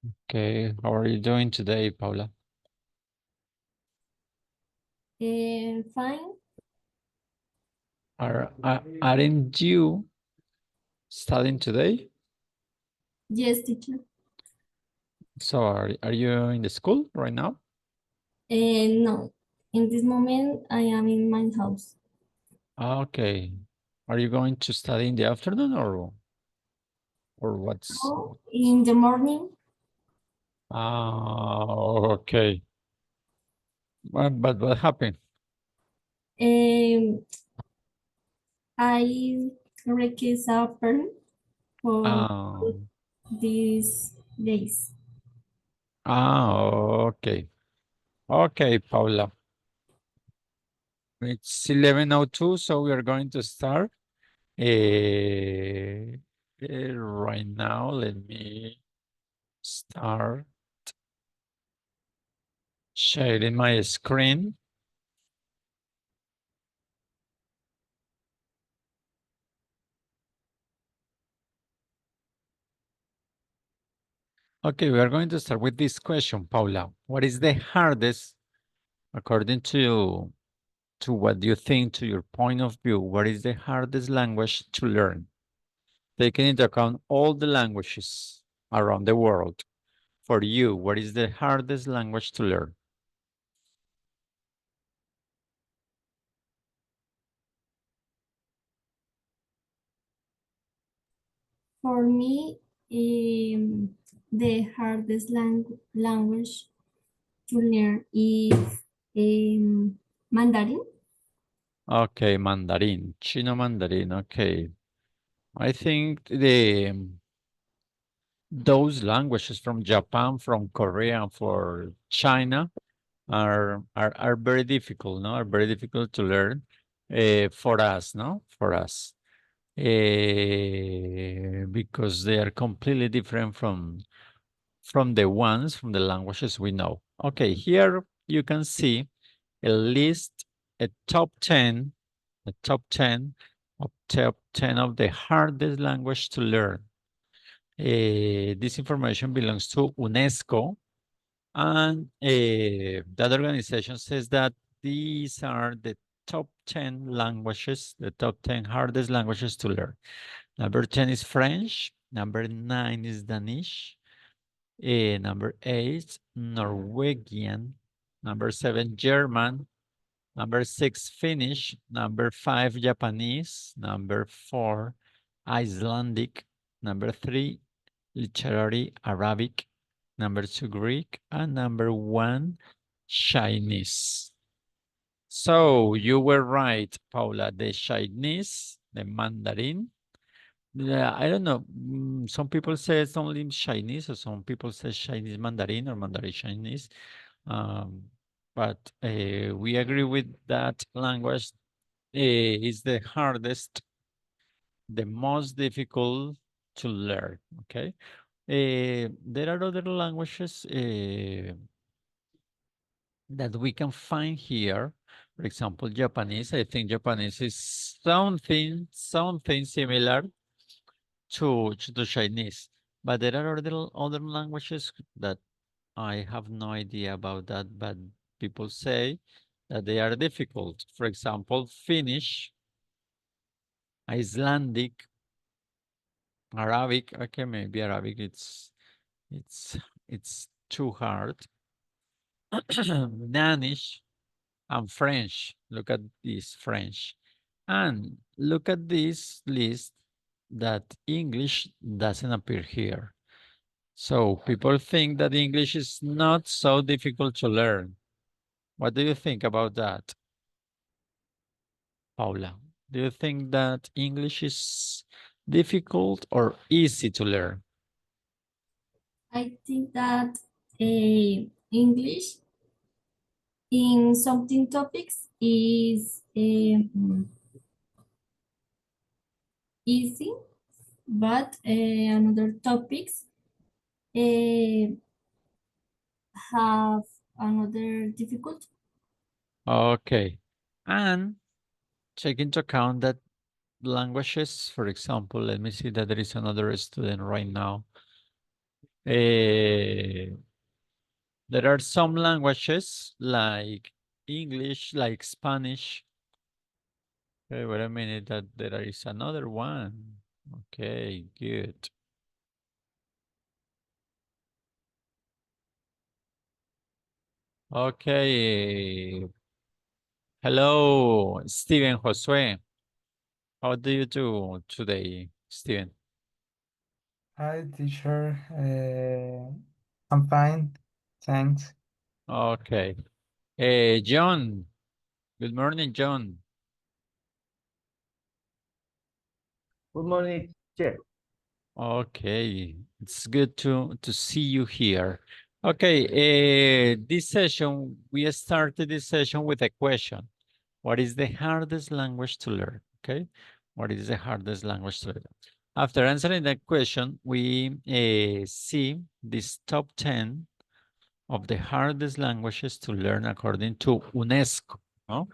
Okay, how are you doing today, Paula? Fine. Aren't you studying today? Yes, teacher. So are you in the school right now? No, in this moment I am in my house. Okay. Are you going to study in the afternoon or what's So in the morning, okay. But what happened? um, I request a permit for Um, these days. okay. Okay, Paula. It's 11:02, so we are going to start. Right now, let me start sharing my screen. Okay, we are going to start with this question, Paula. What is the hardest, according to what you think, to your point of view, what is the hardest language to learn? Taking into account all the languages around the world. For you, what is the hardest language to learn? For me, the hardest language to learn is Mandarin. Okay, Mandarin, Chino Mandarin. Okay, I think those languages from Japan, from Korea, and for China are very difficult, no? Are very difficult to learn for us, no? For us, because they are completely different from the ones from the languages we know. Okay, here you can see a list, a top 10, a top 10 of the hardest language to learn. This information belongs to UNESCO, and that organization says that these are the top 10 languages, the top 10 hardest languages to learn. Number 10 is French. Number 9 is Danish. Number 8, Norwegian. Number 7, German. Number 6, Finnish. Number 5, Japanese. Number 4, Icelandic. Number 3, literary Arabic. Number 2, Greek. And number 1, Chinese. So you were right, Paula. The Chinese, the Mandarin. Yeah, I don't know. Some people say it's only Chinese, or some people say Chinese Mandarin or Mandarin Chinese. Um, but we agree with that language is the hardest, the most difficult to learn. Okay. There are other languages that we can find here. For example, Japanese. I think Japanese is something similar to Chinese. But there are other languages that I have no idea about that, but people say that they are difficult. For example, Finnish, Icelandic, Arabic. Okay, maybe Arabic it's it's too hard. Danish and French. Look at this French. And look at this list that English doesn't appear here. So people think that English is not so difficult to learn. What do you think about that, Paula? Do you think that English is difficult or easy to learn? I think that English in something topics is easy, but another topics uh, have another difficult. Okay. And take into account that languages, for example, let me see that there is another student right now. there are some languages like English, like Spanish. Okay, wait a minute, that there is another one. Okay, good. Okay. Hello, Steven Josue. How do you do today, Steven? Hi, teacher. I'm fine. Thanks. Okay. John. Good morning, John. Good morning, teacher. Okay, it's good to see you here. Okay, this session, we started this session with a question. What is the hardest language to learn? Okay, what is the hardest language to learn? After answering that question, we see this top 10 of the hardest languages to learn according to UNESCO. No?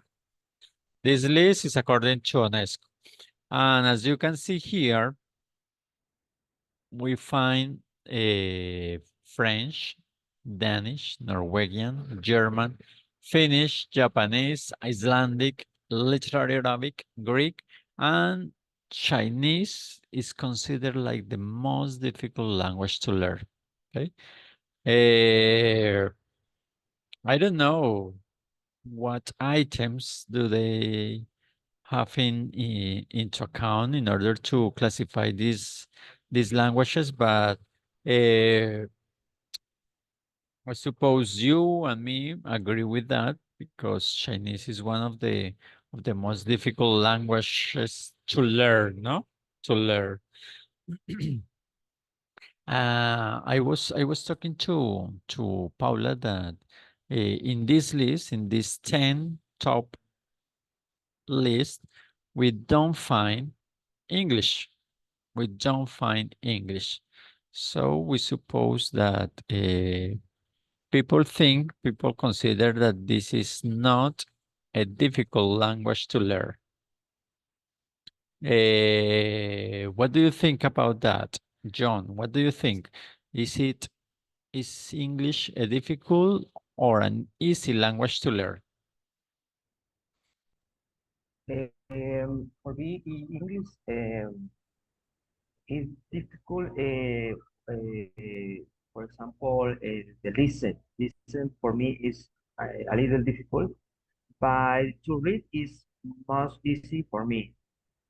This list is according to UNESCO. And as you can see here, we find French, Danish, Norwegian, German, Finnish, Japanese, Icelandic, literary Arabic, Greek, and Chinese is considered like the most difficult language to learn. Okay. I don't know what items do they have into account in order to classify these languages, but uh, I suppose you and me agree with that because Chinese is one of the most difficult languages to learn, no? To learn. I was talking to Paula that in this list, in this 10 top list, we don't find English. We don't find English. So we suppose that people consider that this is not a difficult language to learn. What do you think about that, John? What do you think? Is English a difficult or an easy language to learn? For me, English is difficult. For example, the listen. Listen for me is a little difficult, but to read is most easy for me.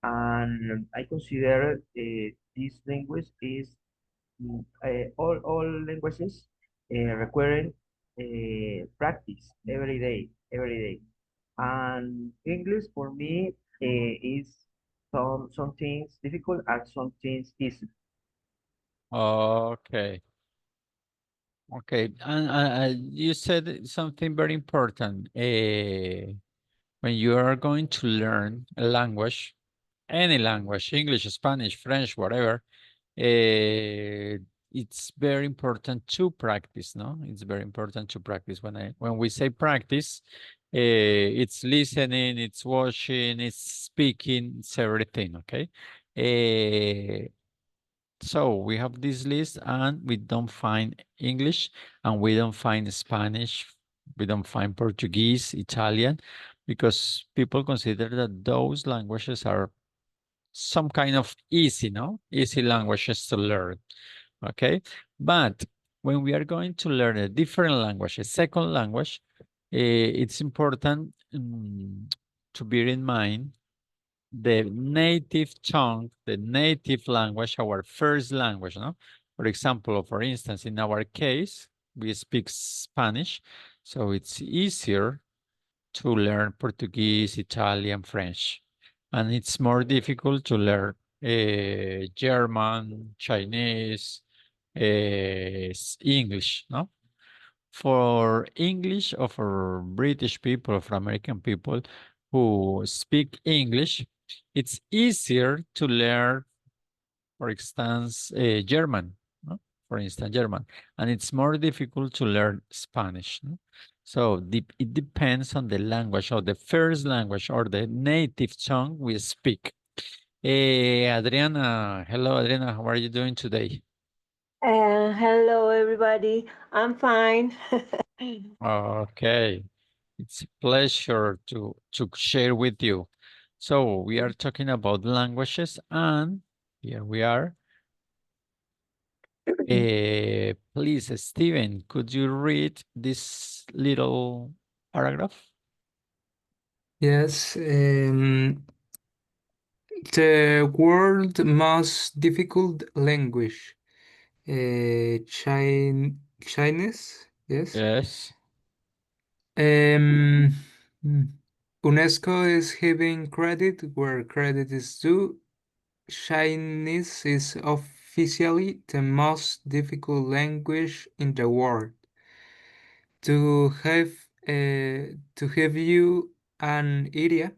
And I consider this language is all languages requiring practice every day. And English for me is some things difficult and some things easy. Okay. Okay. And you said something very important. When you are going to learn a language, any language, English, Spanish, French, whatever, it's very important to practice, no? It's very important to practice. When we say practice, it's listening, it's watching, it's speaking, it's everything, okay? So we have this list and we don't find English and we don't find Spanish, we don't find Portuguese, Italian, because people consider that those languages are some kind of easy, no? Easy languages to learn, okay? But when we are going to learn a different language, a second language, it's important to bear in mind the native tongue, the native language, our first language, no? For example, for instance, in our case, we speak Spanish, so it's easier to learn Portuguese, Italian, French. And it's more difficult to learn German, Chinese, English, no? For English or for British people, for American people who speak English, it's easier to learn, for instance, German, no? For instance, German, and it's more difficult to learn Spanish. No? So it depends on the language or the first language or the native tongue we speak. Adriana, hello, Adriana, how are you doing today? Hello, everybody. I'm fine. Okay. It's a pleasure to share with you. So we are talking about languages and here we are. Please, Steven, could you read this little paragraph? Yes, the world most difficult language, Chinese, yes. Yes. Um, hmm. UNESCO is giving credit where credit is due. Chinese is officially the most difficult language in the world. To have you an idea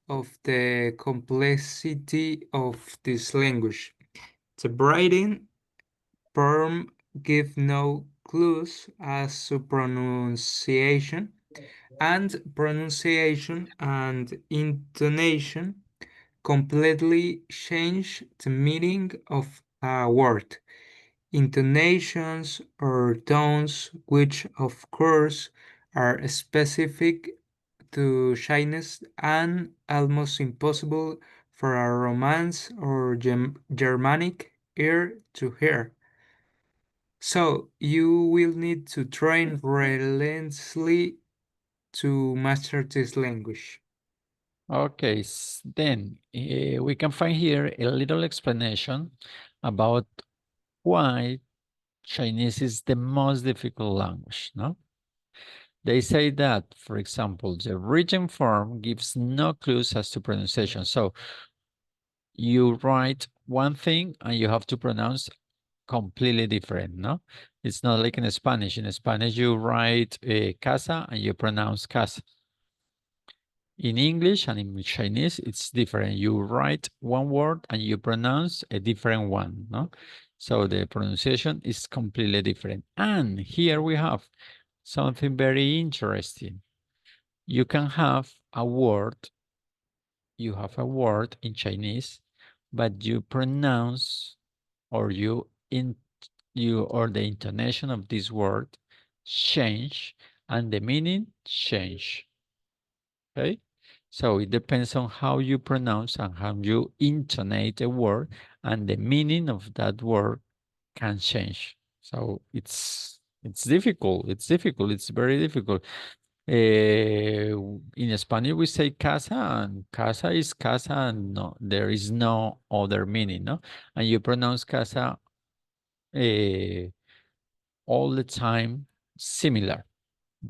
of the complexity of this language. The writing form give no clues as to pronunciation and intonation completely change the meaning of a word. Intonations or tones, which of course are specific to Chinese and almost impossible for a Romance or Germanic ear to hear. So you will need to train relentlessly to master this language. Okay, then we can find here a little explanation about why Chinese is the most difficult language, no? They say that, for example, the written form gives no clues as to pronunciation. So you write one thing and you have to pronounce completely different, no? It's not like in Spanish. In Spanish, you write casa and you pronounce casa. In English and in Chinese, it's different. You write one word and you pronounce a different one, no? So the pronunciation is completely different. And here we have something very interesting. You can have a word, in Chinese, but you pronounce or the intonation of this word change and the meaning change. Okay? So it depends on how you pronounce and how you intonate a word, and the meaning of that word can change. So it's difficult. It's difficult. It's very difficult. In Spanish, we say casa, and casa is casa, and no, there is no other meaning, no? And you pronounce casa all the time similar,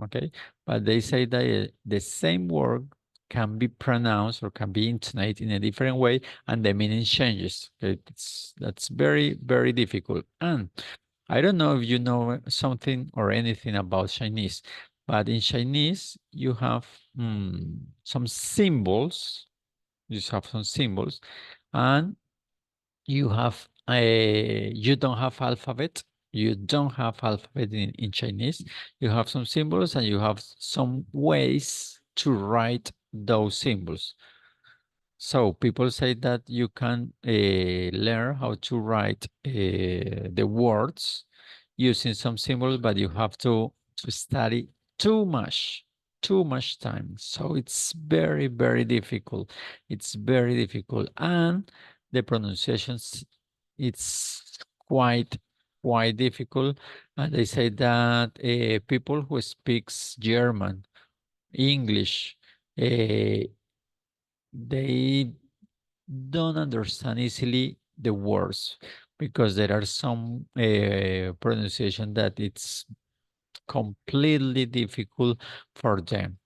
okay? But they say that the same word can be pronounced or can be intonated in a different way, and the meaning changes. Okay? That's very, very difficult. And I don't know if you know something or anything about Chinese, but in Chinese, you have some symbols. You have some symbols, and you don't have alphabet. You don't have alphabet in Chinese. You have some symbols and you have some ways to write those symbols. So people say that you can learn how to write the words using some symbols, but you have to study too much time. So it's very, very difficult. It's very difficult. And the pronunciations, it's quite difficult. And they say that people who speaks German, English, they don't understand easily the words because there are some pronunciation that it's completely difficult for them.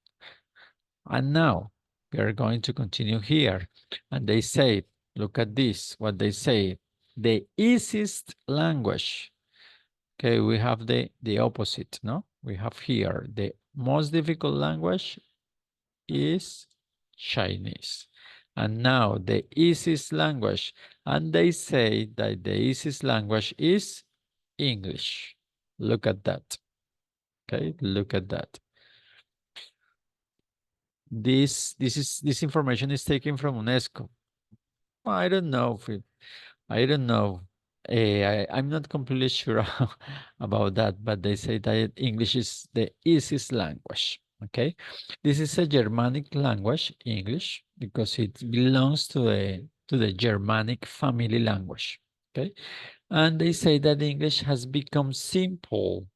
And now we are going to continue here. And they say, look at this, what they say, the easiest language. Okay, we have the opposite, no? We have here the most difficult language is Chinese. And now the easiest language, and they say that the easiest language is English. Look at that. Okay, look at that. This information is taken from UNESCO. I don't know. I'm not completely sure about that, but they say that English is the easiest language. Okay, this is a Germanic language, English, because it belongs to the Germanic family language. Okay, and they say that English has become simple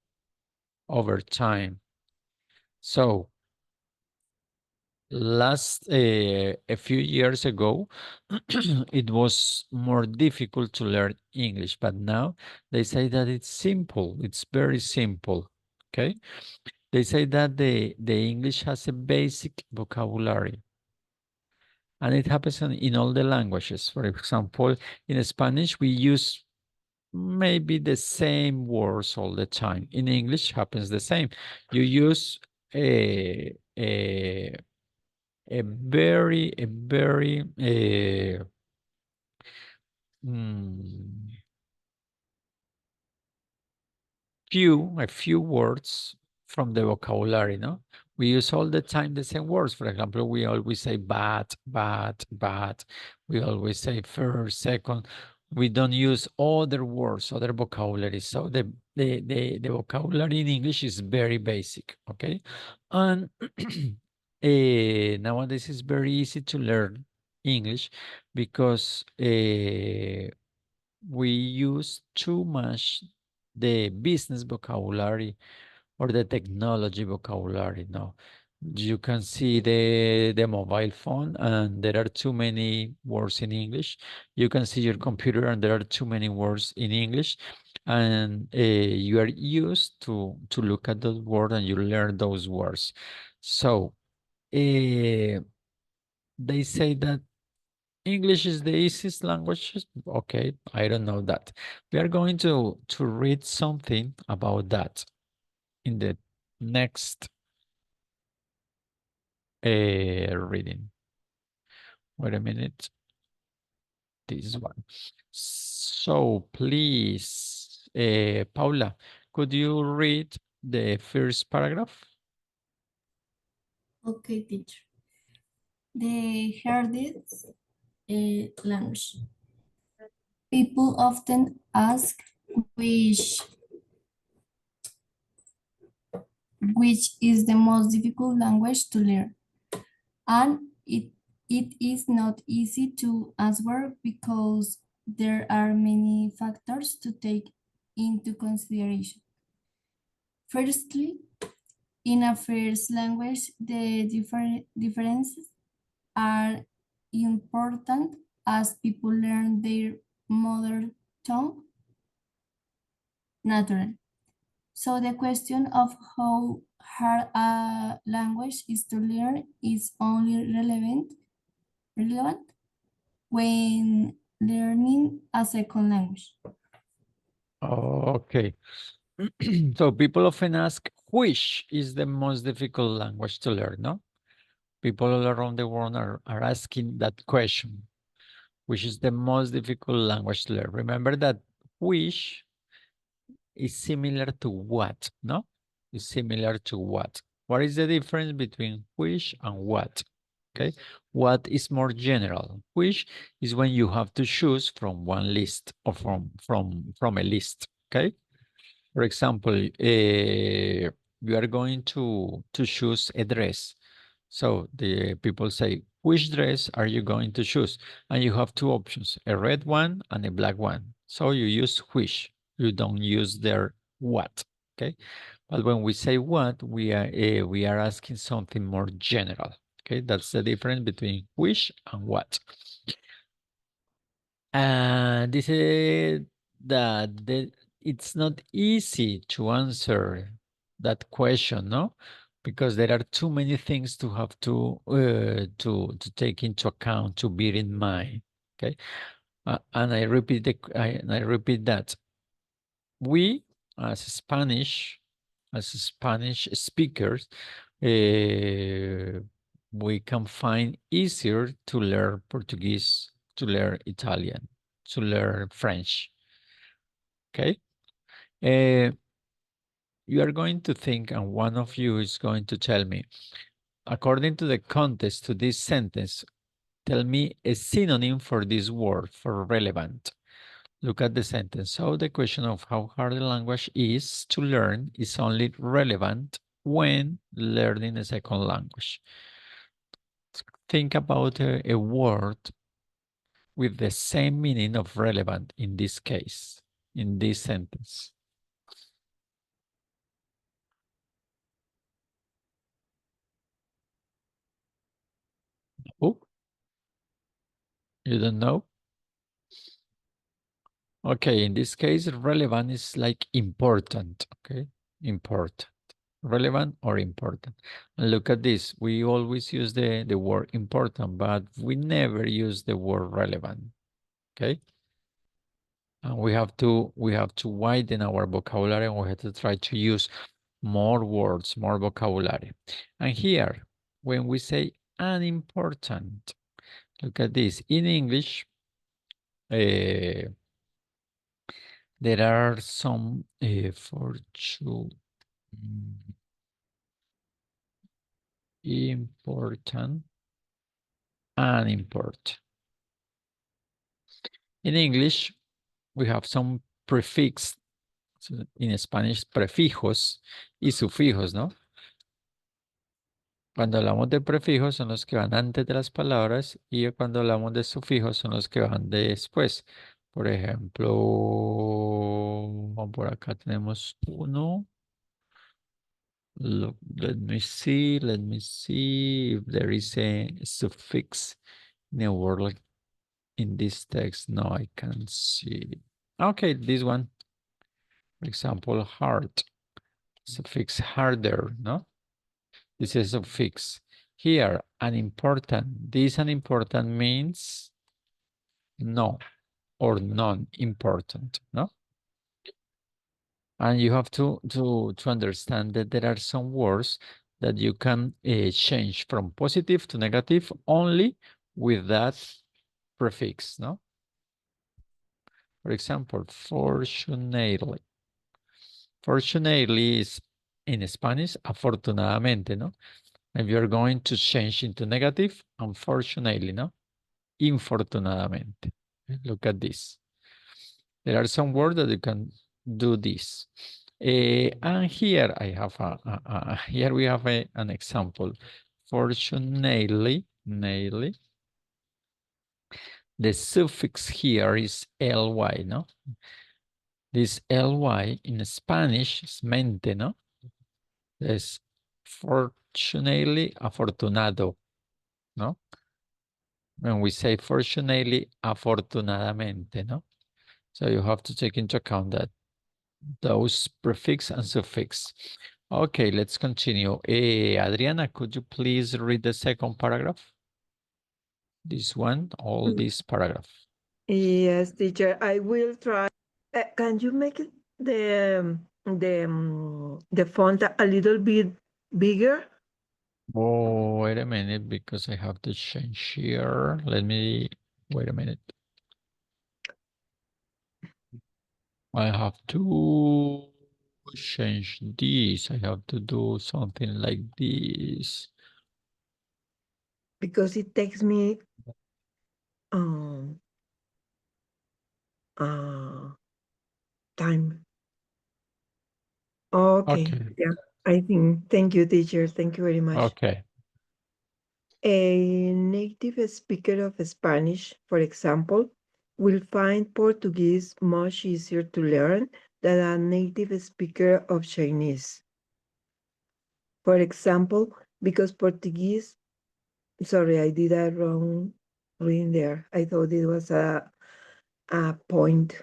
over time. So a few years ago, it was more difficult to learn English, but now they say that it's simple. It's very simple. Okay. They say that the English has a basic vocabulary, and it happens in all the languages. For example, in Spanish, we use maybe the same words all the time. In English, happens the same. You use a very mm, a few words from the vocabulary, no? We use all the time the same words. For example, we always say but. We always say first, second. We don't use other words, other vocabulary. So the vocabulary in English is very basic, okay? And nowadays it's very easy to learn English because we use too much the business vocabulary or the technology vocabulary. No, you can see the mobile phone and there are too many words in English. You can see your computer and there are too many words in English, and you are used to look at those words and you learn those words. So they say that English is the easiest language. Okay, I don't know that. We are going to read something about that in the next reading. Wait a minute. This one. So please, Paula, could you read the first paragraph? Okay, teacher. The hardest language. People often ask which is the most difficult language to learn, and it is not easy to answer because there are many factors to take into consideration. Firstly, in a first language, the differences are important as people learn their mother tongue naturally. So the question of how hard a language is to learn is only relevant when learning a second language. Okay. So people often ask, which is the most difficult language to learn, no? People all around the world are asking that question, which is the most difficult language to learn. Remember that which is similar to what, no? Is similar to what? What is the difference between which and what? Okay, what is more general? Which is when you have to choose from one list or from a list. Okay, for example, you are going to choose a dress. So the people say, which dress are you going to choose? And you have two options, a red one and a black one. So you use which, you don't use their what, okay? But when we say what, we are asking something more general, okay? That's the difference between which and what. And this is that it's not easy to answer that question, no? Because there are too many things to have to take into account, to bear in mind. Okay, and I repeat I repeat that we as Spanish speakers, we can find easier to learn Portuguese, to learn Italian, to learn French. Okay. You are going to think, and one of you is going to tell me, according to the context to this sentence, tell me a synonym for this word, for relevant. Look at the sentence. So the question of how hard the language is to learn is only relevant when learning a second language. Think about a word with the same meaning of relevant in this case, in this sentence. Oh, you don't know? Okay, in this case, relevant is like important, okay? Important, relevant or important. And look at this, we always use the word important, but we never use the word relevant, okay? And we have to widen our vocabulary, and we have to try to use more words, more vocabulary. And here, when we say unimportant, look at this. In English, there are some important, unimportant. In English, we have some prefix. In Spanish, prefijos y sufijos, ¿no? Cuando hablamos de prefijos son los que van antes de las palabras y cuando hablamos de sufijos son los que van después. Por ejemplo, por acá tenemos uno. Look, let me see if there is a suffix in a word like in this text. No, I can't see. Okay, this one. For example, hard. Suffix harder, no? This is a suffix. Here, unimportant. This unimportant means no or non-important, no? And you have to understand that there are some words that you can change from positive to negative only with that prefix, no? For example, fortunately. Fortunately is in Spanish, afortunadamente, no? If you're going to change into negative, unfortunately, no? Infortunadamente. Look at this. There are some words that you can do this. And here I have here we have an example. Fortunately, the suffix here is ly, no? This ly in Spanish is mente, no? Es fortunately, afortunado, no? When we say fortunately, afortunadamente, no? So you have to take into account that those prefix and suffix. Okay, let's continue. Adriana, could you please read the second paragraph? This one, all this paragraph. Yes, teacher, I will try. Can you make it the font a little bit bigger? Oh, wait a minute, because I have to change here. Let me, wait a minute. I have to change this. I have to do something like this. Because it takes me time. Okay. Yeah, I think. Thank you, teacher. Thank you very much. Okay. A native speaker of Spanish, for example, will find Portuguese much easier to learn than a native speaker of Chinese. For example, because Portuguese, sorry, I did a wrong reading there. I thought it was a point.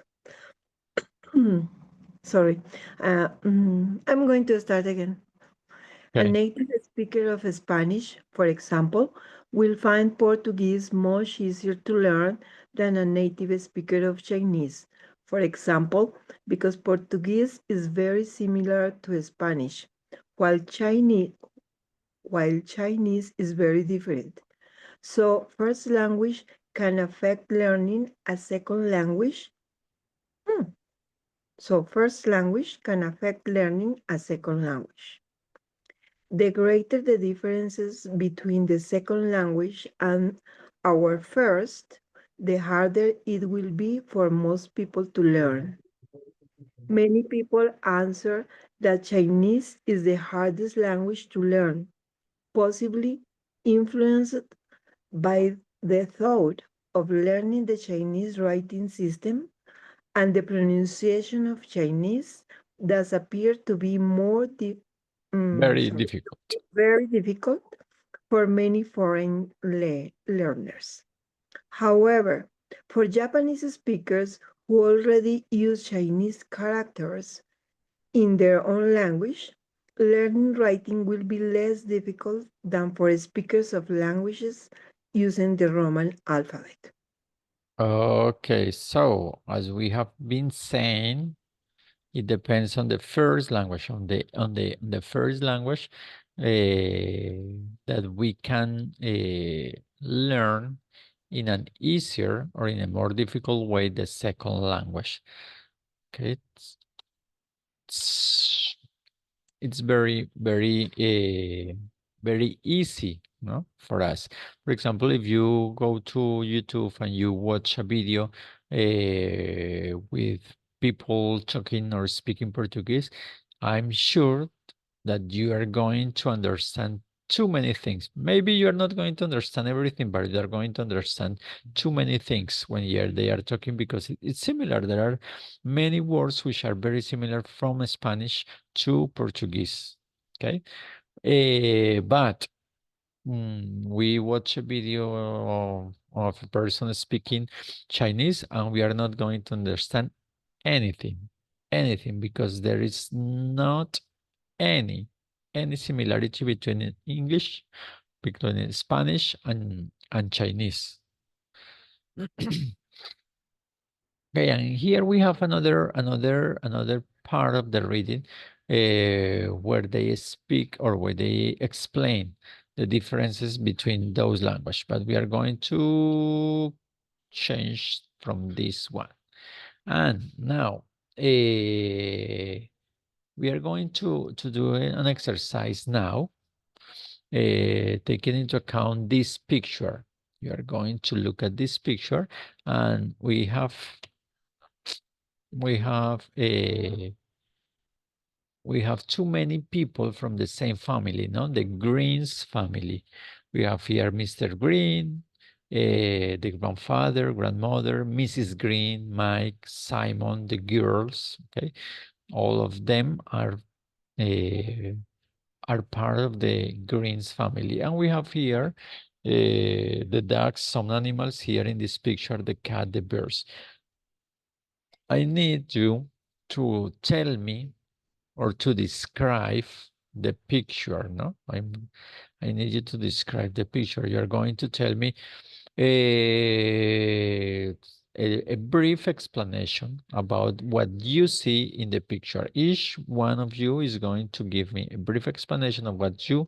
Sorry. I'm going to start again. Okay. A native speaker of Spanish, for example, will find Portuguese much easier to learn than a native speaker of Chinese. For example, because Portuguese is very similar to Spanish, while Chinese is very different. So first language can affect learning a second language. So first language can affect learning a second language. The greater the differences between the second language and our first, the harder it will be for most people to learn. Many people answer that Chinese is the hardest language to learn, possibly influenced by the thought of learning the Chinese writing system and the pronunciation of Chinese does appear to be Very difficult. very difficult for many foreign learners. However, for Japanese speakers who already use Chinese characters in their own language, learning writing will be less difficult than for speakers of languages using the Roman alphabet. Okay, so as we have been saying, it depends on the first language, on the first language that we can learn in an easier or in a more difficult way the second language. Okay, it's very very easy, no, for us. For example, if you go to YouTube and you watch a video with people talking or speaking Portuguese, I'm sure that you are going to understand too many things. Maybe you are not going to understand everything, but you are going to understand too many things when they are talking, because it's similar. There are many words which are very similar from Spanish to Portuguese. Okay, but we watch a video of a person speaking Chinese, and we are not going to understand anything, because there is not any similarity between English, between Spanish and Chinese. Okay, and here we have another part of the reading where they speak, or where they explain the differences between those languages, but we are going to change from this one. And now we are going to do an exercise now, taking into account this picture. You are going to look at this picture, and we have too many people from the same family, no? The Greens family. We have here Mr. Green, the grandfather, grandmother, Mrs. Green, Mike, Simon, the girls. Okay, all of them are part of the Greens family, and we have here the dogs, some animals here in this picture, the cat, the birds. I need you to tell me or to describe the picture, no? I need you to describe the picture. You're going to tell me a brief explanation about what you see in the picture. Each one of you is going to give me a brief explanation of what you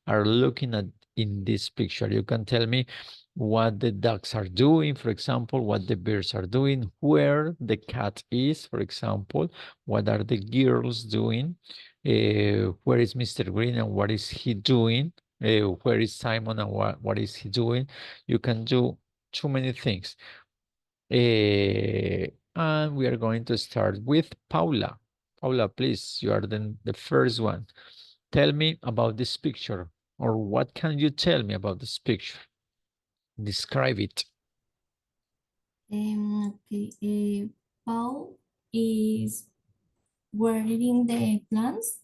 are looking at in this picture. You can tell me what the dogs are doing, for example, what the birds are doing, where the cat is, for example, what are the girls doing, where is Mr. Green and what is he doing, where is Simon and what is he doing. You can do too many things. And we are going to start with Paula. Paula, please, you are the first one. Tell me about this picture, or what can you tell me about this picture? Describe it. Okay, Paul is watering the plants.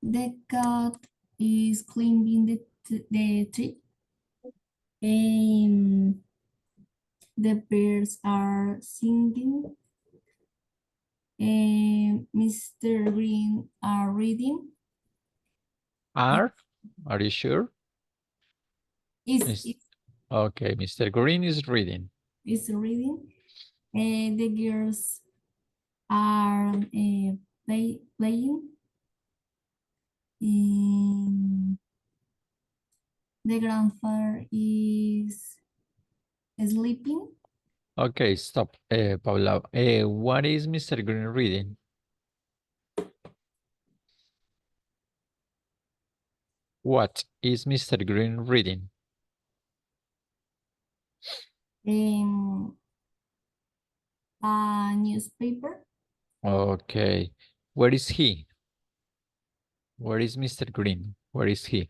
The cat is cleaning the tree. The birds are singing. Mr. Green are reading. Are you sure? Is Okay, Mr. Green is reading. Is reading. The girls are playing. The grandfather is sleeping. Okay, stop, Paula. What is Mr. Green reading? What is Mr. Green reading? A newspaper. Okay. Where is he? Where is Mr. Green? Where is he?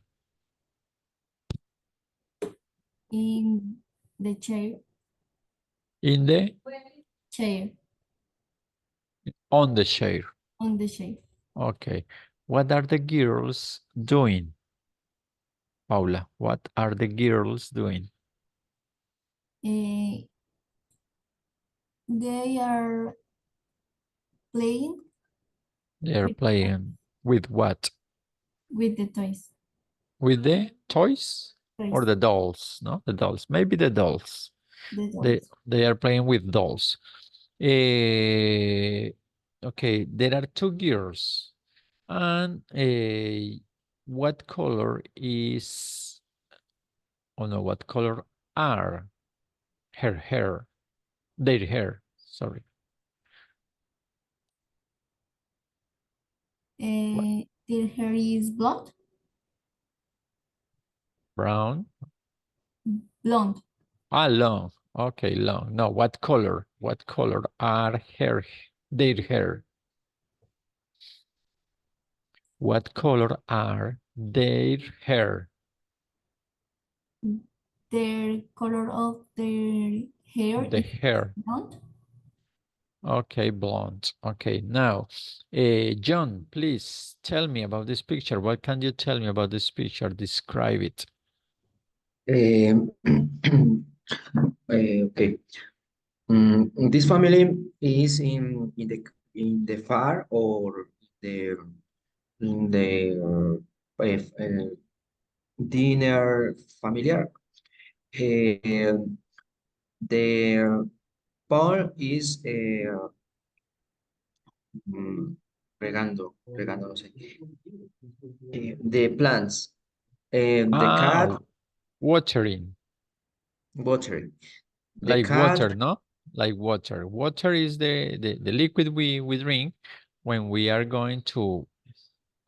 In the chair. In the, Chair. on the chair. On the chair. Okay. What are the girls doing? Paula, what are the girls doing? They are playing They're with, playing with what? with the toys. With the toys or the dolls? No, the dolls. Maybe the dolls. The dolls. They are playing with dolls. Okay, there are two girls. And what color is, oh no, what color are her hair? Their hair, sorry. Their hair is blonde. Brown. Blonde. Ah, long. Okay, long. No, what color? What color are their hair? What color are their hair? The color of their hair The is hair. blonde. Okay, blonde. Okay, now, John, please tell me about this picture. What can you tell me about this picture? Describe it. Okay. This family is in the far or the in the dinner familiar. The Paul is regando, no sé. The plants. The cat Watering. watering. The Like cat water, no? Like water. Water is the liquid we drink. When we are going to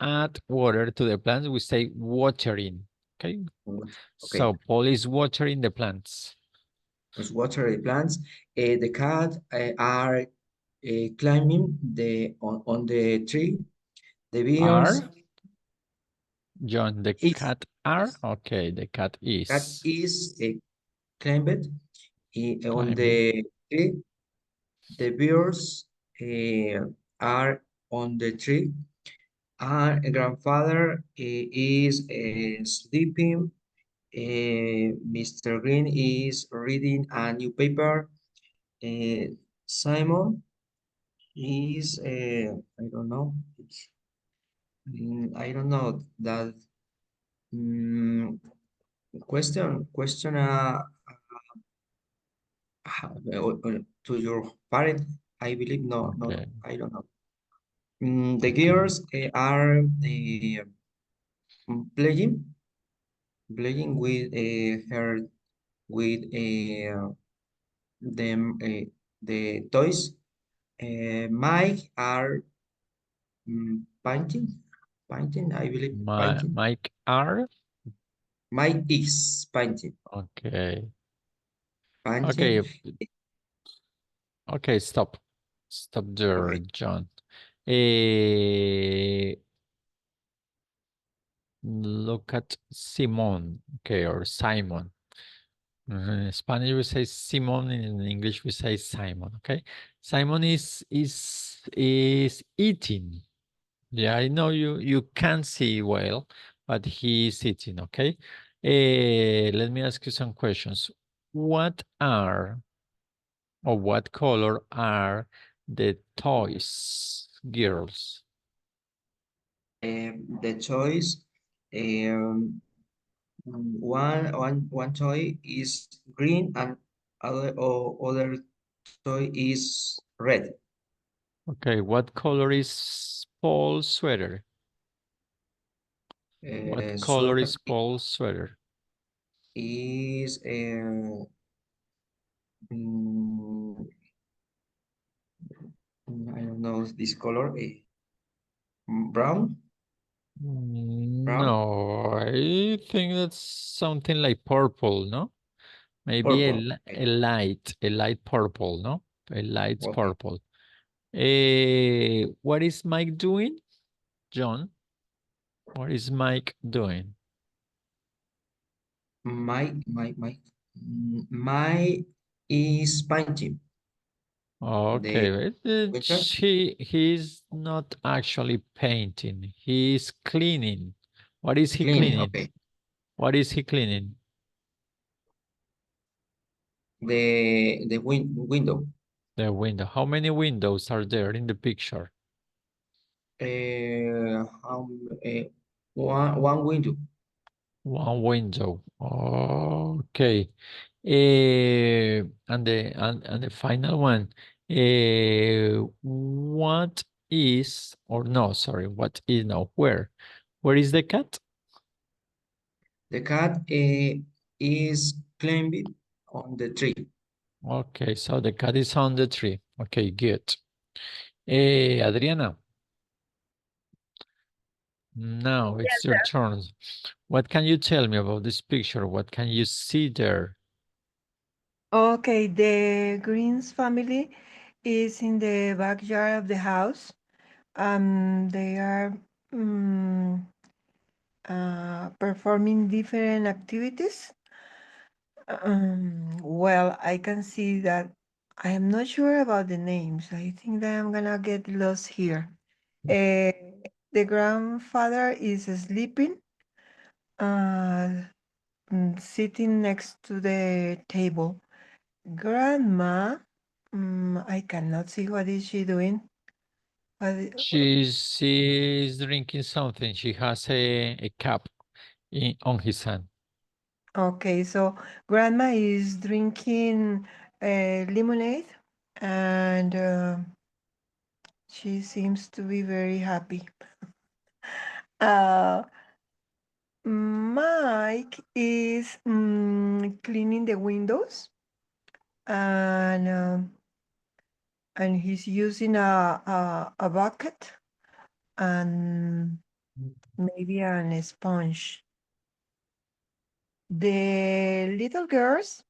add water to the plants, we say watering. Okay. okay. So Paul is watering the plants. Is water the plants. The cat are climbing on the tree. The bears Are, John, the is cat are? Okay, the cat cat is is climbed on climbing. the tree. The bears are on the tree. And grandfather is sleeping. Mr. Green is reading a new paper. Simon is I don't know. I don't know that question to your parent. I believe no, Okay. I don't know. The girls are playing with her with the toys. Mike are painting, I believe, painting. Mike are? Mike is painting. Okay. Painting. Okay. Okay, stop. Stop there, Okay. John. Look at Simon, okay, or Simon. In Spanish we say Simon, in English we say Simon, okay? Simon is eating. Yeah, I know you can't see well, but he is eating, okay? Let me ask you some questions. What are, or what color are the toys, girls? The choice. One toy is green and other toy is red. Okay, what color is Paul's sweater? What color Sweater is Paul's sweater? is mm, I don't know this color. Brown. Brown. No, I think that's something like purple, no? Maybe Purple. a light purple, no? A light Okay. purple. What is Mike doing? John, what is Mike doing? My is painting the Okay, picture. he's not actually painting. He's cleaning. What is he Cleaning. cleaning? Okay. What is he cleaning? The window. The window. How many windows are there in the picture? One window. One window. Okay. And the final one. What is or no, sorry, what is no, where? Where is the cat? The cat is climbing on the tree. Okay, so the cat is on the tree. Okay, good. Adriana, now it's your turn. What can you tell me about this picture? What can you see there? Okay, the Greens family is in the backyard of the house. They are performing different activities. Well, I can see that I am not sure about the names. I think that I'm gonna get lost here. Uh, the grandfather is sleeping, uh, sitting next to the table. Grandma, I cannot see what is she doing. She's drinking something. She has a cup on his hand. Okay, so grandma is drinking lemonade, and she seems to be very happy. Uh, Mike is cleaning the windows, and he's using a bucket and maybe an sponge. The little girls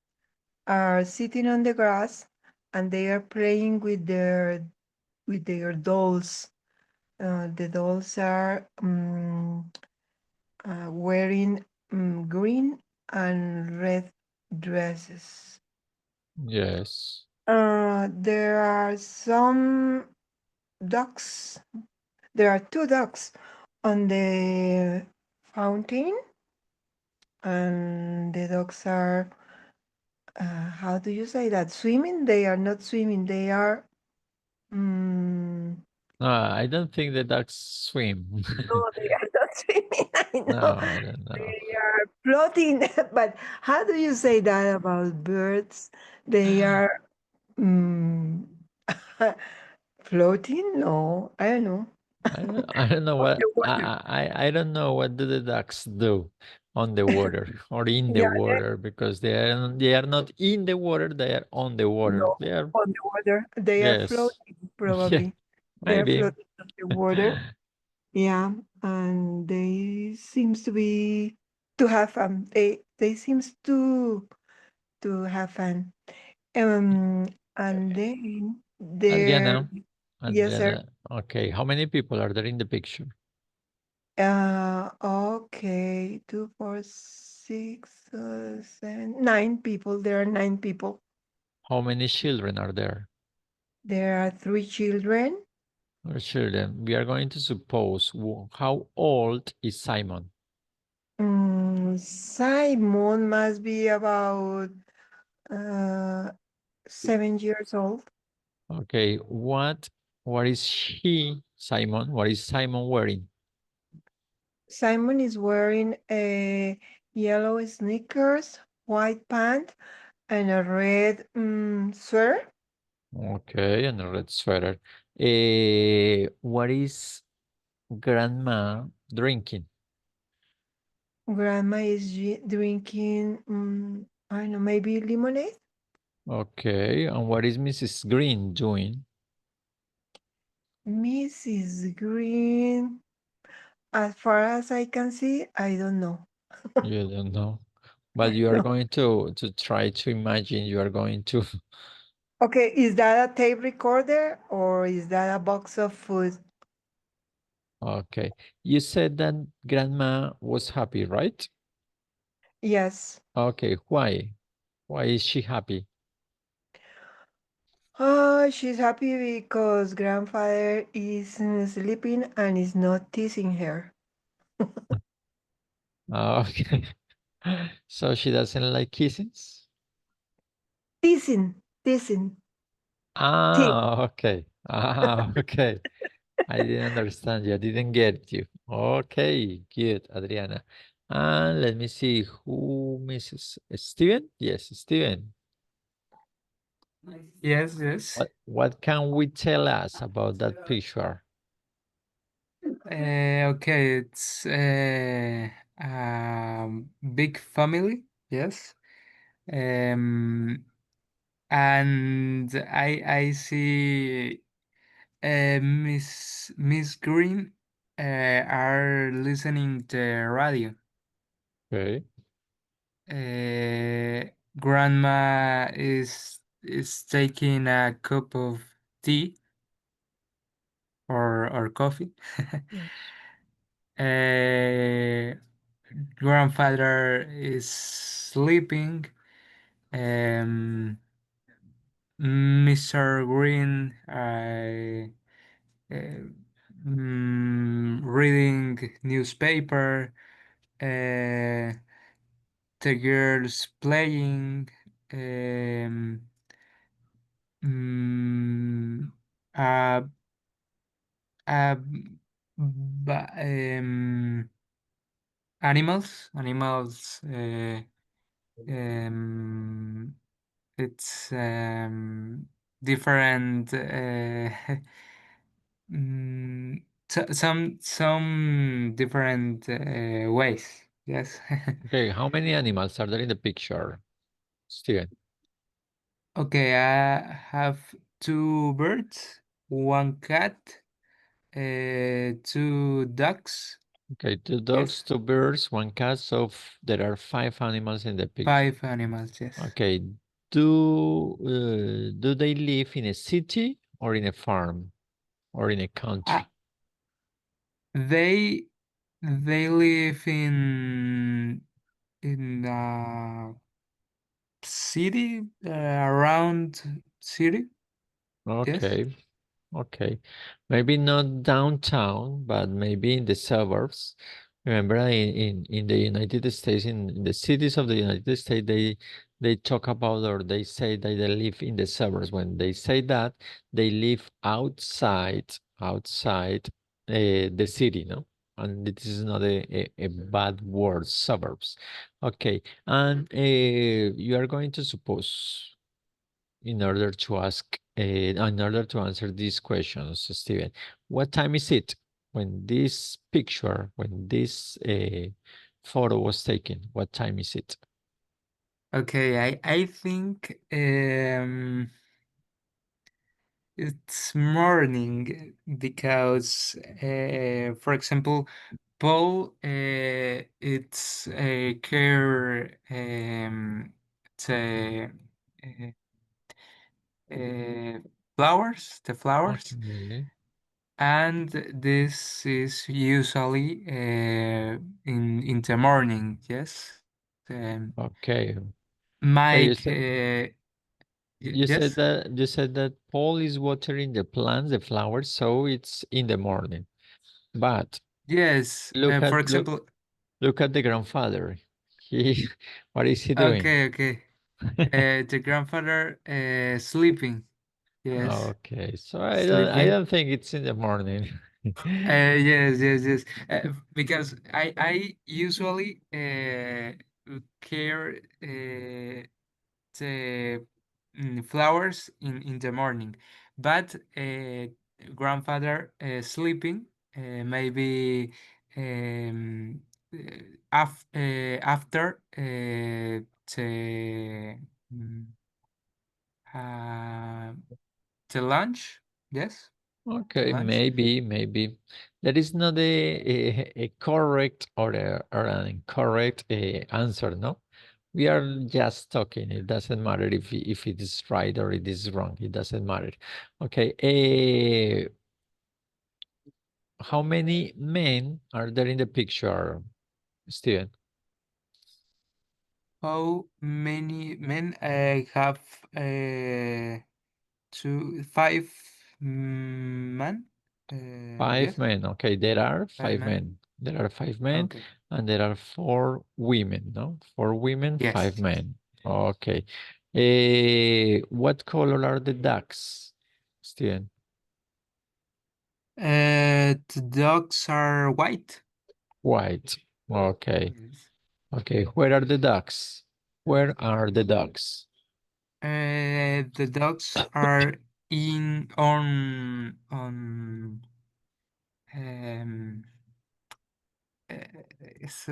are sitting on the grass, and they are playing with their dolls. The dolls are wearing green and red dresses. Yes. There are some ducks. There are two ducks on the fountain, and the ducks are, how do you say that? Swimming? They are not swimming. They are. I don't think the ducks swim. No, they are not swimming. I No, know. I don't know. They are floating. But how do you say that about birds? They are mm, floating? No, I don't know. I don't know On what the water. I don't know what do the ducks do on the water or in the Yeah, water because they are not in the water, they are on the water. no, They are on the water. They are yes. floating, Yeah, probably. They are maybe. floating on the water. Yeah, and they seems to have fun. They seems to have fun. And then there, Adriana, yes, sir. Adriana, okay. How many people are there in the picture? Okay, 2, 4, 6, 7, 9 people. There are 9 people. How many children are there? There are 3 children. Or children. We are going to suppose how old is Simon? Simon must be about 7 years old. Okay, what is Simon? What is Simon wearing? Simon is wearing a yellow sneakers, white pant, and a red sweater. Okay, and a red sweater. What is grandma drinking? Grandma is drinking, I don't know, maybe lemonade. Okay, and what is Mrs. Green doing? Mrs. Green, as far as I can see, I don't know. You don't know. But you are No. going to try to imagine you are going to. Okay, is that a tape recorder or is that a box of food? Okay. You said that grandma was happy, right? Yes. Okay. Why? Why is she happy? Oh, she's happy because grandfather is sleeping and is not teasing her. Okay. So she doesn't like kisses? Teasing, teasing. Ah, okay. Ah, okay. I didn't understand you. I didn't get you. Okay, good, Adriana. And let me see who misses Steven? Yes, Steven. Yes, yes. What can we tell us about that picture? Okay, it's big family, yes. And I see Miss Green are listening to radio. Okay. Grandma is taking a cup of tea or coffee. Yes. Uh, Grandfather is sleeping. Um, Mr. Green reading newspaper. Uh, the girls playing. Um, mm, uh, uh, animals. Um, it's different. Some different ways. Yes. Okay, how many animals are there in the picture, Steven? Okay, I have two birds, one cat, two ducks. Okay, two dogs, Yes, two birds, one cat. So there are 5 animals in the picture. five animals. Yes. Okay, do they live in a city or in a farm or in a Uh, country? they they live in city around city. Yes. Okay, okay. Maybe not downtown, but maybe in the suburbs. Remember, in the United States, in the cities of the United States, they talk about or they say that they live in the suburbs. When they say that, they live outside the city, no? And this is not a bad word, suburbs. Okay, and you are going to suppose in order to in order to answer these questions, Steven, what time is it when this picture, when this photo was taken? What time is it? Okay, I think it's morning because for example, Paul it's care the uh, uh, flowers, the flowers, Okay. and this is usually in the morning. Yes, Okay. So Mike. Yes. you said that Paul is watering the plants, the flowers, so it's in the morning. But Yes. look For at example. look at the grandfather. He what is he doing? Okay. Okay. The grandfather sleeping. Yes, Okay, so I sleeping. don't think it's in the morning. Yes, yes, yes. Because I usually care the flowers in the morning, but grandfather sleeping maybe um, after mm, uh, the lunch. Yes, the Okay, lunch. maybe. That is not a correct or an incorrect answer, no? We are just talking. It doesn't matter if it is right or it is wrong. It doesn't matter. Okay. How many men are there in the picture, Steven? How many men have 5 men? Five Yes, men. Okay, there are 5 five men. men. There are 5 men, Okay. and there are 4 women. No, 4 women, 5 Yes. men. Okay. What color are the ducks, Steven? The dogs are white. White. Okay. Yes. Okay. Where are the ducks? Where are the ducks? The dogs are on it's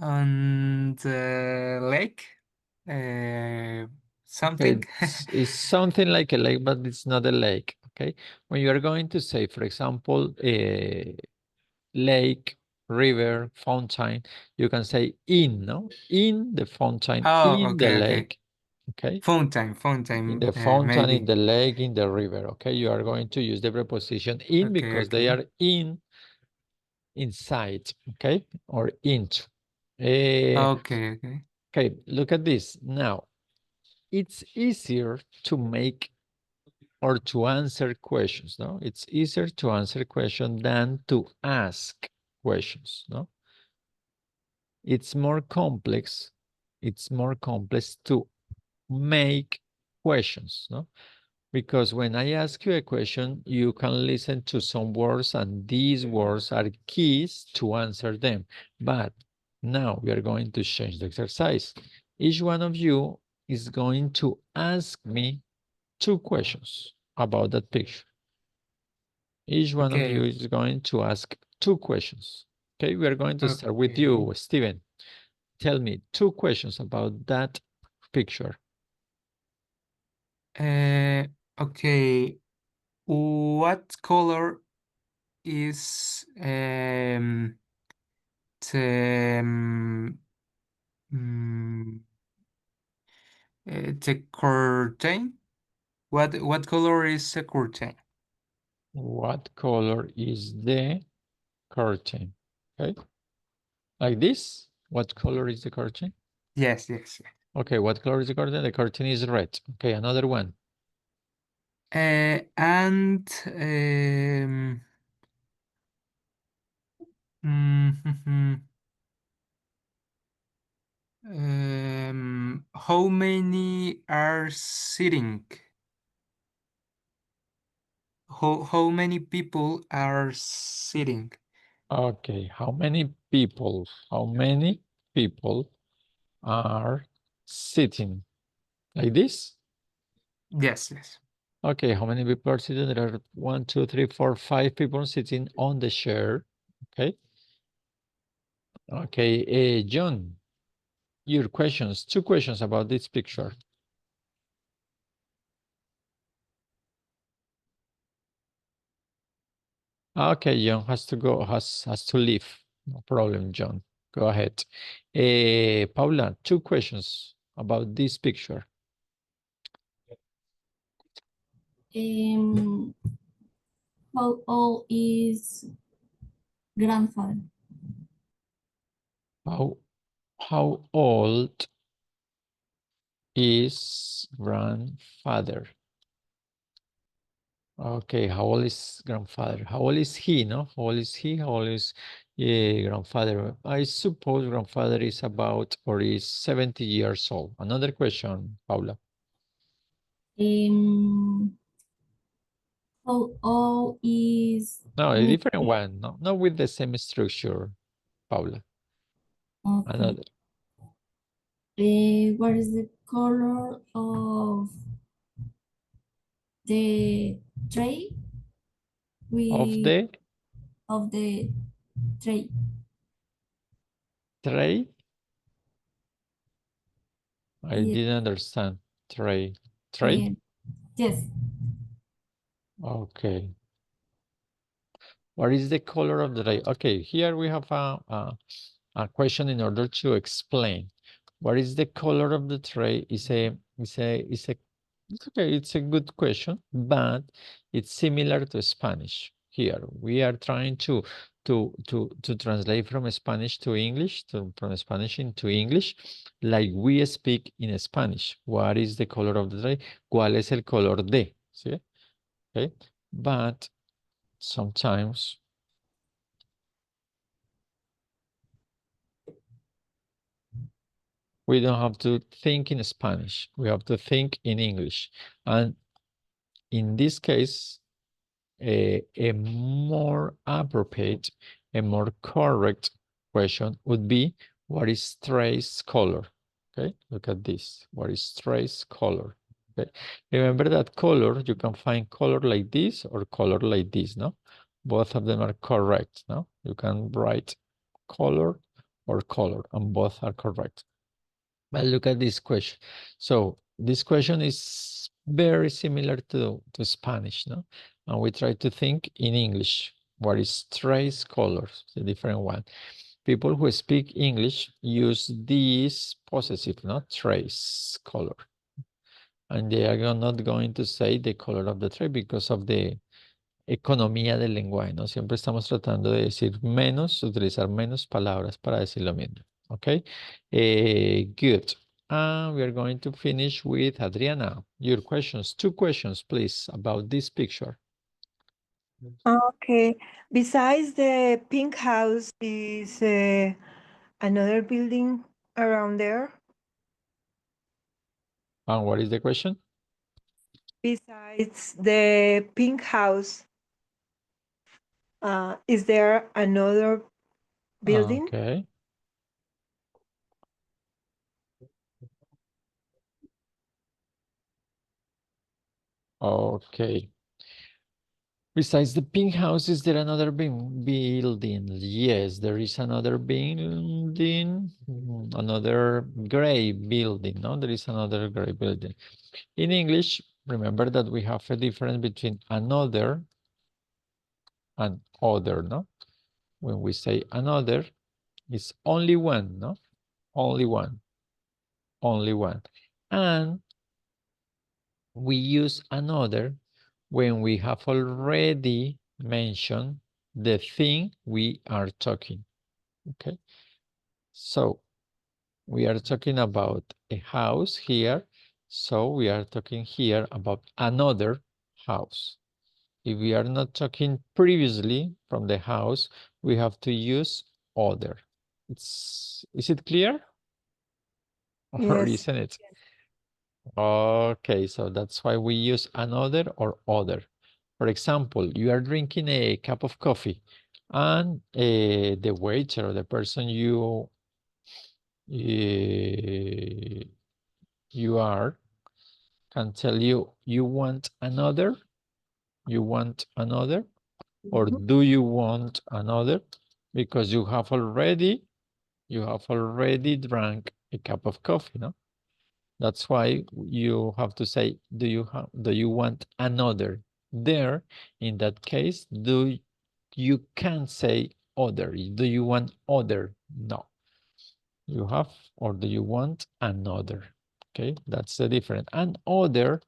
on the lake. Something. It's something like a lake, but it's not a lake. Okay. When you are going to say, for example, a lake, river, fountain, you can say in, no? In the fountain, Oh, in the okay, okay. lake. Okay. Fountain, In the fountain, in maybe. the lake, in the river. Okay. You are going to use the preposition in Okay, because they okay. are inside. Okay. Or into. Eh, Okay, okay. okay. Look at this. Now, it's easier to make or to answer questions, no? It's easier to answer questions than to ask questions, no? It's more complex. It's more complex to make questions, no? Because when I ask you a question, you can listen to some words and these words are keys to answer them. But now we are going to change the exercise. Each one of you is going to ask me 2 questions about that picture. Each one of you is going to ask 2 questions. Okay, we are going to start with you, Steven. Tell me 2 questions about that picture. Okay. What color is the the curtain? What color is the curtain? What color is the curtain? Okay, like this. What color is the curtain? Yes, yes. Okay, what color is the curtain? The curtain is red. Okay, another one. And how many are sitting? How many people are sitting? Okay, how many people? How many people are sitting? Like this? Yes, yes. Okay, how many people are sitting? There are 1, 2, 3, 4, 5 people sitting on the chair. Okay. Okay, John, your questions, 2 questions about this picture. Okay, John has to go, has to leave. No problem, John. Go ahead. Paula, 2 questions about this picture. How old is grandfather? How old is grandfather? Okay, how old is grandfather? How old is he, no? How old is he? How old is grandfather? I suppose grandfather is about or is 70 years old. Another question, Paula. How old is No, a different one. No, not with the same structure, Paula. Okay. Another. What is the color of the tray? Of the tray. Tray? I Yes. didn't understand. Tray. Tray? Yes. Okay. What is the color of the tray? Okay, here we have a question in order to explain. What is the color of the tray? It's okay, it's a good question, but it's similar to Spanish. Here we are trying to translate from Spanish to English, from Spanish into English, like we speak in Spanish. What is the color of the tray? ¿Cuál es el color de? ¿Sí? Okay, but sometimes we don't have to think in Spanish. We have to think in English. And in this case, a more appropriate, a more correct question would be, what is trace color? Okay, look at this. What is trace color? Okay, remember that color, you can find color like this or color like this, no? Both of them are correct, no? You can write color or color, and both are correct. But look at this question. So this question is very similar to Spanish, no? And we try to think in English. What is trace colors? The different one. People who speak English use this possessive, not trace color. And they are not going to say the color of the tray because of the economía del lenguaje, ¿no? Siempre estamos tratando de decir menos, utilizar menos palabras para decir lo mismo. Okay, good. We are going to finish with Adriana. Your questions, 2 questions, please, about this picture. Okay. Besides the pink house, is another building around there? And what is the question? Besides the pink house, is there another building? Okay. Okay. Besides the pink house, is there another building? Yes, there is another building, another gray building. No, there is another gray building. In English, remember that we have a difference between another and other, no? When we say another, it's only one, no? Only one. Only one. And we use another when we have already mentioned the thing we are talking, okay? So we are talking about a house here, so we are talking here about another house. If we are not talking previously from the house, we have to use other. Is it clear? Or Yes. isn't it? Okay, so that's why we use another or other. For example, you are drinking a cup of coffee and the waiter or the person you are can tell you, you want another? You want another? Or do you want another? Because you have already drank a cup of coffee, no? That's why you have to say, do you want another? There, in that case, you can't say other. Do you want other? No. You have, or do you want another? Okay, that's the difference. And other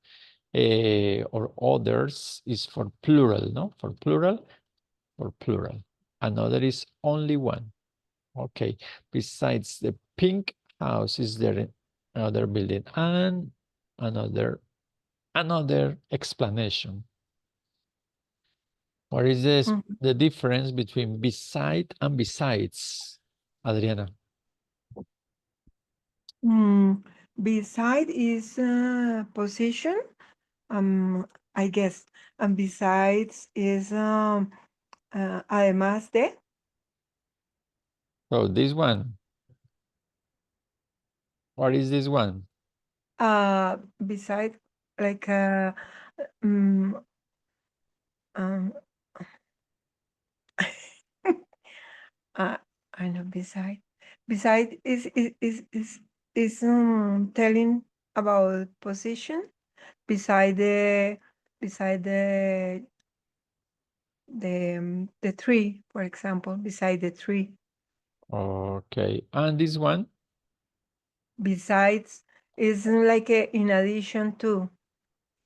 or others is for plural, no? For plural or plural. Another is only one. Okay, besides the pink house, is there another building? And another explanation. What is this, the difference between beside and besides, Adriana? Beside is position, I guess, and besides is además de. So this one. What is this one? Beside, like I know beside. Beside is telling about position. Beside the the tree, for example, beside the tree. Okay, and this one? besides is like a in addition to.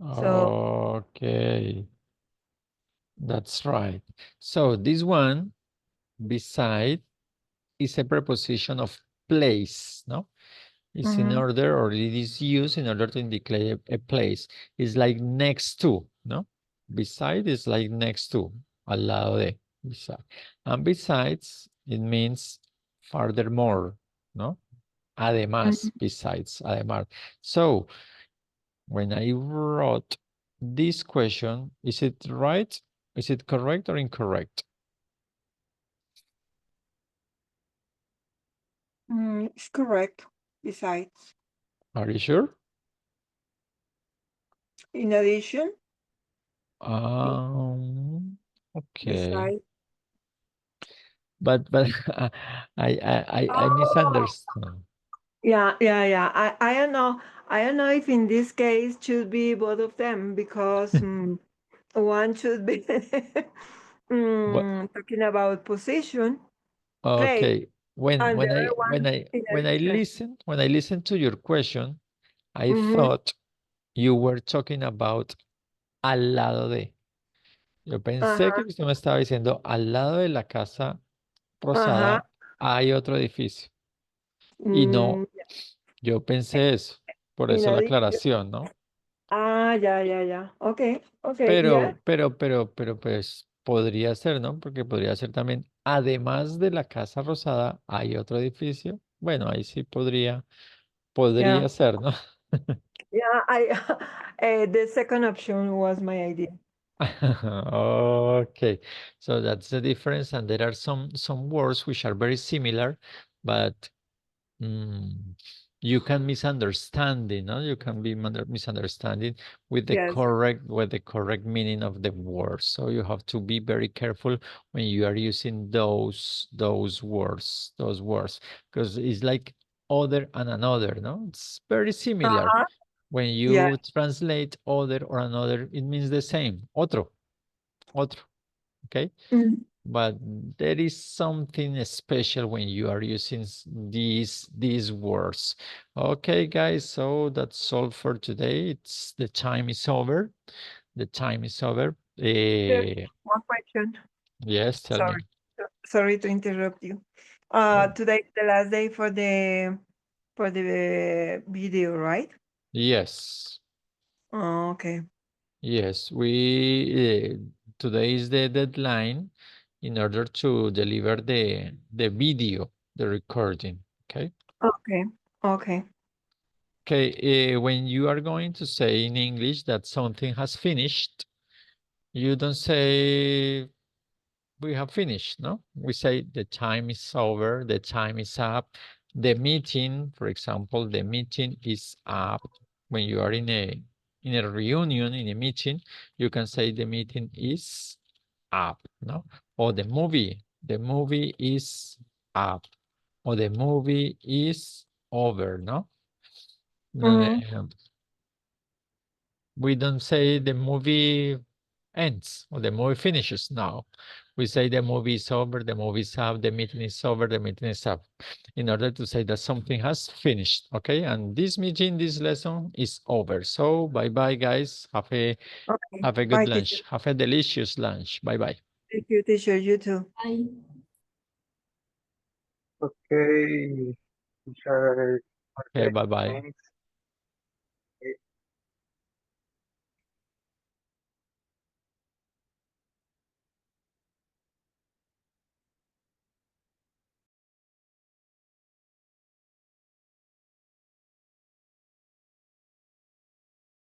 So Okay, that's right. So this one, beside, is a preposition of place, no? It's in order, or it is used in order to indicate a place. It's like next to, no? Beside is like next to, al lado de, beside. And besides, it means furthermore, no? Además, besides, además. So, when I wrote this question, is it right? Is it correct or incorrect? it's correct. Besides, Are you sure? in addition, Okay. besides. But I Oh, misunderstood. yeah. I don't know if in this case should be both of them because one should be What? talking about position, place, Okay. and the other one in addition. When I listened to your question, I Mhm. thought you were talking about al lado de. Yo pensé Ajá, que usted me estaba diciendo al lado de la casa ajá. rosada hay otro edificio. Y Mm, no, yo pensé eso. Por in eso la addition. aclaración, ¿no? Ah, ya. Okay, yeah. Pues podría ser, ¿no? Porque podría ser también, además de la Casa Rosada, hay otro edificio. Bueno, ahí sí Yeah. podría ser, ¿no? Yeah, the second option was my idea. Okay, so that's the difference, and there are some words which are very similar, but you can misunderstanding, no? You can be misunderstanding with the Yes. correct meaning of the word. So you have to be very careful when you are using those words, because it's like other and another, no? It's very similar. Uh-huh. When Yeah. you translate other or another, it means the same. Otro, okay? Mm. But there is something special when you are using these words. Okay, guys, so that's all for today. The time is over. The time is over. There's one question. Yes, tell me. Sorry to interrupt you. Today is the last day for the video, right? Yes, Oh, okay. yes. Today is the deadline in order to deliver the video, the recording. Okay. Okay. Okay, when you are going to say in English that something has finished, you don't say we have finished, no? We say the time is over, the time is up. The meeting, for example, the meeting is up. When you are in a reunion, in a meeting, you can say the meeting is up, no? Or the movie is up. Or the movie is over, no? We don't say the movie ends or the movie finishes now. We say the movie is over, the movie is up, the meeting is over, the meeting is up, in order to say that something has finished, okay? And this meeting, this lesson is over. So bye-bye, guys. Have a Okay. good Bye, lunch. teacher. Have a delicious lunch. Bye-bye. Thank you, teacher. You too. Bye. Okay, teacher, Okay, okay, bye-bye. thanks.